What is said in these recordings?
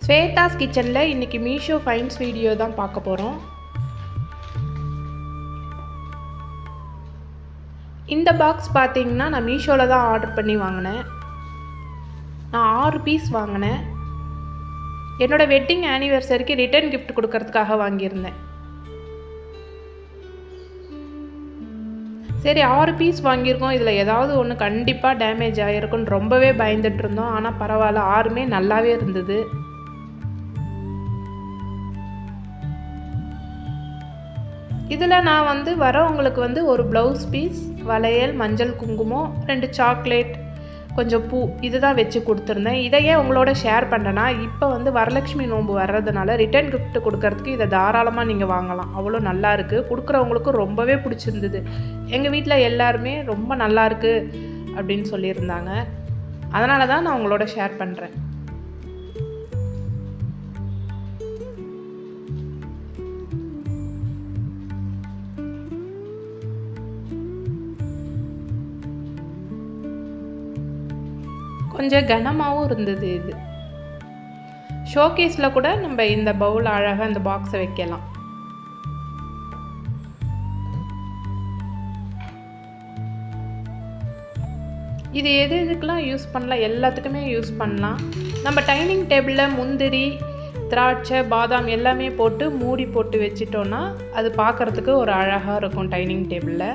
ஸ்வேதாஸ் கிச்சனில் இன்றைக்கி Meesho fines video தான் பார்க்க போகிறோம். இந்த பாக்ஸ் பார்த்தீங்கன்னா நான் மீஷோவில் தான் ஆர்டர் பண்ணி வாங்கினேன். நான் 6 பீஸ் வாங்கினேன். என்னோடய வெட்டிங் ஆனிவர்சரிக்கு ரிட்டர்ன் கிஃப்ட் கொடுக்கறதுக்காக வாங்கியிருந்தேன். சரி 6 பீஸ் வாங்கியிருக்கோம், இதில் ஏதாவது ஒன்று கண்டிப்பாக டேமேஜ் ஆகிருக்குன்னு ரொம்பவே பயந்துட்டு இருந்தோம். ஆனால் பரவாயில்ல, 6மே நல்லாவே இருந்தது. இதில் நான் வரவங்களுக்கு ஒரு ப்ளவுஸ் பீஸ், வளையல், மஞ்சள் குங்குமம், 2 சாக்லேட், கொஞ்சம் பூ இதுதான் வச்சு கொடுத்துருந்தேன். இதையே உங்களோட ஷேர் பண்ணுறேன்னா, இப்போ வரலட்சுமி நோன்பு வர்றதுனால ரிட்டர்ன் கிஃப்ட் கொடுக்கறதுக்கு இதை தாராளமாக நீங்கள் வாங்கலாம். அவ்வளோ நல்லா இருக்குது. கொடுக்குறவங்களுக்கும் ரொம்பவே பிடிச்சிருந்தது. எங்கள் வீட்டில் எல்லாருமே ரொம்ப நல்லாயிருக்கு அப்படின்னு சொல்லியிருந்தாங்க. அதனால தான் நான் உங்களோட ஷேர் பண்ணுறேன். கொஞ்சம் கனமாகவும் இருந்தது. இது ஷோகேஸில் கூட நம்ம இந்த பவுல் அழகாக இந்த பாக்ஸை வைக்கலாம். இது எதுக்கெல்லாம் யூஸ் பண்ணலாம்? எல்லாத்துக்குமே யூஸ் பண்ணலாம். நம்ம டைனிங் டேபிளில் முந்திரி, திராட்சை, பாதாம் எல்லாமே போட்டு மூடி போட்டு வச்சிட்டோன்னா அது பார்க்குறதுக்கு ஒரு அழகாக இருக்கும் டைனிங் டேபிளில்.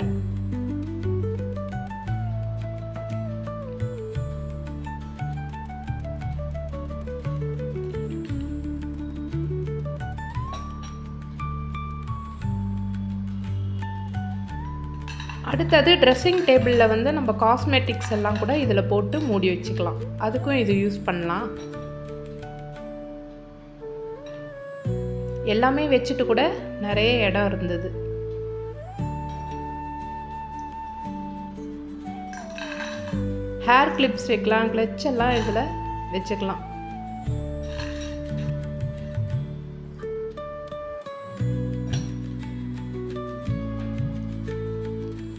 அடுத்தது ட்ரெஸ்ஸிங் டேபிளில் நம்ம காஸ்மெட்டிக்ஸ் எல்லாம் கூட இதில் போட்டு மூடி வச்சுக்கலாம். அதுக்கும் இது யூஸ் பண்ணலாம். எல்லாமே வச்சுட்டு கூட நிறைய இடம் இருந்தது. ஹேர் கிளிப்ஸ் வைக்கலாம், கிளட்ச் எல்லாம் இதில் வச்சுக்கலாம்.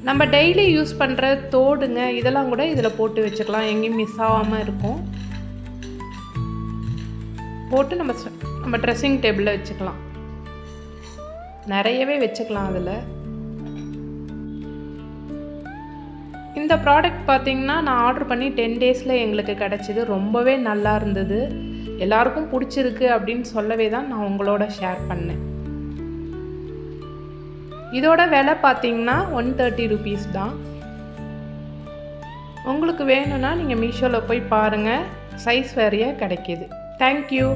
நம்ம டெய்லி யூஸ் பண்ணுற தோடுங்க இதெல்லாம் கூட இதில் போட்டு வச்சுக்கலாம். எங்கேயும் மிஸ் ஆகாமல் இருக்கும். போட்டு நம்ம ட்ரெஸ்ஸிங் டேபிளில் வச்சுக்கலாம். நிறையவே வச்சுக்கலாம். அதில் இந்த ப்ராடக்ட் பார்த்திங்கன்னா நான் ஆர்டர் பண்ணி 10 டேஸில் எங்களுக்கு கிடச்சிது. ரொம்பவே நல்லா இருந்தது. எல்லாருக்கும் பிடிச்சிருக்கு அப்படின்னு சொல்லவே தான் நான் உங்களோட ஷேர் பண்ணேன். இதோட விலை பார்த்தீங்கன்னா 130 rupees தான். உங்களுக்கு வேணும்னா நீங்கள் மீஷோவில் போய் பாருங்கள். சைஸ் வேறையாக கிடைக்கிது. தேங்க்யூ.